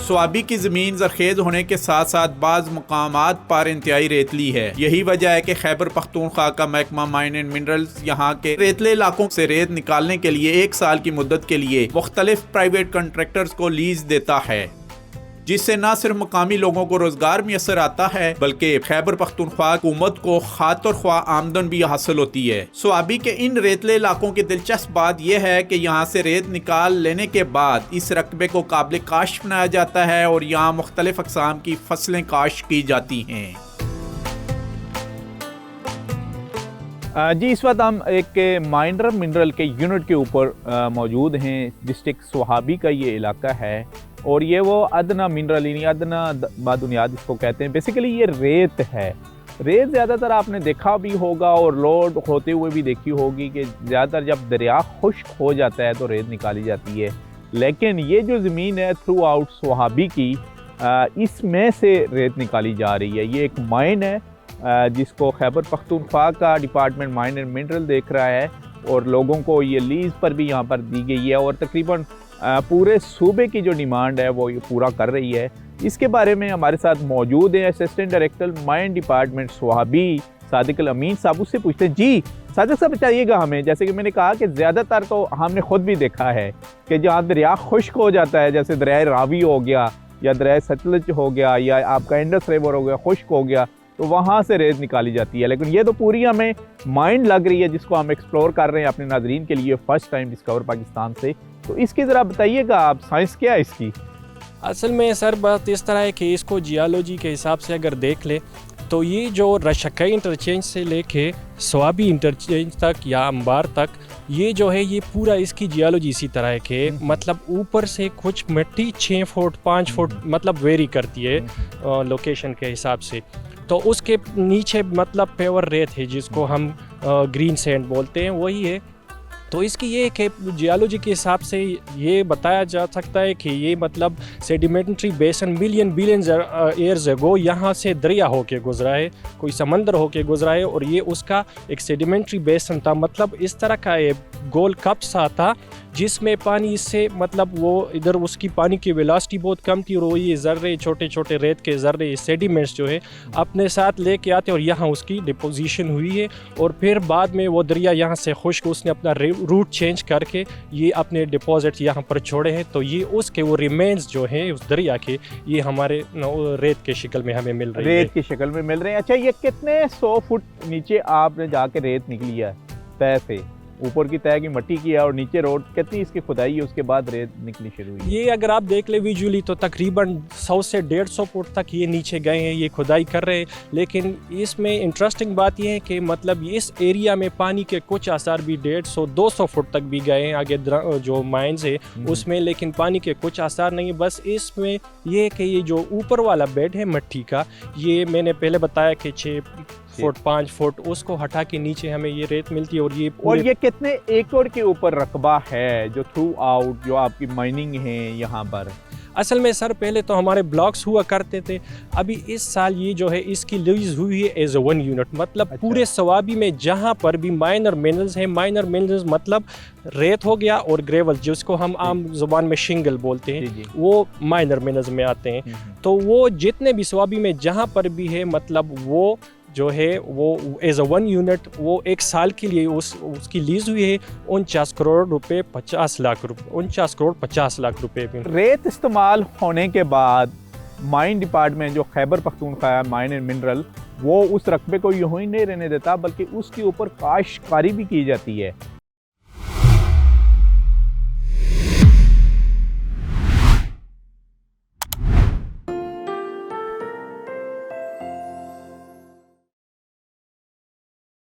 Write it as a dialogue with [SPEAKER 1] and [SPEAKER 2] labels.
[SPEAKER 1] स्वाबी की ज़मीन ज़रखेज़ होने के साथ साथ बाज़ मकामात पर इंतहाई रेतली है। यही वजह है कि खैबर पख्तूनख्वा का महकमा माइन एंड मिनरल्स यहाँ के रेतले इलाकों से रेत निकालने के लिए 1 साल की मुद्दत के लिए मुख्तलिफ प्राइवेट कॉन्ट्रैक्टर्स को लीज देता है, जिससे न सिर्फ मकामी लोगों को रोजगार मैसर आता है बल्कि खैबर पख्तूनख्वा हुकूमत को खातिर ख्वा आमदन भी हासिल होती है। स्वाबी के इन रेतले इलाकों की दिलचस्प बात यह है कि यहाँ से रेत निकाल लेने के बाद इस रकबे को काबिल काश्त बनाया जाता है और यहाँ मुख्तलिफ अक़साम की फसलें काश्त की जाती हैं।
[SPEAKER 2] जी, इस वक्त हम एक माइनर मिनरल के यूनिट के ऊपर मौजूद हैं। डिस्ट्रिक्ट स्वाबी का ये इलाका है और ये वो अदना मिनरल यानी अदना बादुनियाद इसको कहते हैं। बेसिकली ये रेत है। रेत ज़्यादातर आपने देखा भी होगा और लोड होते हुए भी देखी होगी कि ज़्यादातर जब दरिया खुश्क हो जाता है तो रेत निकाली जाती है। लेकिन ये जो ज़मीन है थ्रू आउट स्वाबी की, इसमें से रेत निकाली जा रही है। ये एक माइन है जिसको खैबर पख्तूनख्वा का डिपार्टमेंट माइन एंड मिनरल देख रहा है और लोगों को ये लीज़ पर भी यहाँ पर दी गई है और तकरीबन पूरे सूबे की जो डिमांड है वो ये पूरा कर रही है। इसके बारे में हमारे साथ मौजूद है assistant director mine department Swabi Sadiq Al Amin sahab. उससे पूछते हैं, जी सादिक साहब बताइएगा हमें, जैसे कि मैंने कहा कि ज़्यादातर तो हमने खुद भी देखा है कि जहाँ दरिया खुश्क हो जाता है, जैसे दरिया रावी हो गया या दरिया सतलज हो गया या आपका इंडस रिवर हो गया, खुश्क हो गया, तो वहाँ से रेत निकाली जाती है। लेकिन ये तो पूरी हमें माइंड लग रही है जिसको हम एक्सप्लोर कर रहे हैं अपने नाजरीन के लिए फर्स्ट टाइम डिस्कवर पाकिस्तान से। तो इसकी ज़रा बताइएगा आप, साइंस क्या है इसकी?
[SPEAKER 3] असल में सर बात इस तरह है कि इसको जियोलॉजी के हिसाब से अगर देख ले तो ये जो रशकई इंटरचेंज से लेके स्वाबी इंटरचेंज तक या अंबार तक, ये जो है ये पूरा इसकी जियोलॉजी इसी तरह है कि मतलब ऊपर से कुछ मिट्टी 6 फुट 5 फुट मतलब वेरी करती है लोकेशन के हिसाब से, तो उसके नीचे मतलब प्योर रेत है जिसको हम ग्रीन सैंड बोलते हैं, वही है। तो इसकी ये कि जियोलॉजी के हिसाब से ये बताया जा सकता है कि ये मतलब सेडिमेंट्री बेसन बिलियन ईयर्स अगो यहाँ से दरिया होके गुजरा है, कोई समंदर होके गुजरा है और ये उसका एक सेडिमेंट्री बेसन था। मतलब इस तरह का ये गोल कप सा था जिसमें पानी इससे मतलब वो इधर उसकी पानी की वेलोसिटी बहुत कम थी और वो ये ज़र्रे छोटे छोटे रेत के ज़र्रे सेडिमेंट्स जो है अपने साथ लेके आते और यहाँ उसकी डिपोजिशन हुई है और फिर बाद में वो दरिया यहाँ से खुश्क उसने अपना रूट चेंज करके ये अपने डिपॉजिट यहाँ पर छोड़े हैं। तो ये उसके वो रिमेन्स जो हैं उस दरिया के ये हमारे रेत के शक्ल में हमें मिल रही है,
[SPEAKER 2] रेत की शक्ल में मिल रहे हैं। अच्छा, ये कितने 100 फुट नीचे आपने जाके रेत निकली है तय से? ऊपर की तय की मिट्टी की है और नीचे रोड कितनी इसकी खुदाई है उसके बाद रेत निकली शुरू हुई?
[SPEAKER 3] ये अगर आप देख ले विजुअली तो तकरीबन 100 से 150 फुट तक ये नीचे गए हैं, ये खुदाई कर रहे हैं। लेकिन इसमें इंटरेस्टिंग बात ये है कि मतलब इस एरिया में पानी के कुछ आसार भी 150-200 फुट तक भी गए हैं आगे जो माइंस है उसमें, लेकिन पानी के कुछ आसार नहीं। बस इसमें ये कि ये जो ऊपर वाला बेड है मिट्टी का, ये मैंने पहले बताया कि 6 फुट 5 फुट उसको हटा के नीचे हमें ये रेत मिलती है। और
[SPEAKER 2] ये कितने एकड़ के ऊपर रकबा है जो थ्रू आउट जो आपकी माइनिंग है यहाँ पर?
[SPEAKER 3] असल में सर पहले तो हमारे ब्लॉक्स हुआ करते थे, अभी इस साल ये जो है इसकी लीज हुई है एज 1 यूनिट। मतलब अच्छा। पूरे स्वाबी में जहाँ पर भी माइनर मिनरल्स हैं, माइनर मिनरल्स मतलब रेत हो गया और ग्रेवल जिसको हम आम जुबान में शिंगल बोलते हैं, वो माइनर मिनरल्स में आते हैं। तो वो जितने भी स्वाबी में जहाँ पर भी है मतलब वो जो है वो एज 1 यूनिट वो 1 साल के लिए उसकी लीज हुई है 49 करोड़ रुपए 50 लाख रुपए 49 करोड़ 50 लाख रुपए में।
[SPEAKER 2] रेत इस्तेमाल होने के बाद माइन डिपार्टमेंट जो Khyber Pakhtunkhwa mine and mineral वो उस रकबे को यूं ही नहीं रहने देता बल्कि उसके ऊपर काश्तकारी भी की जाती है।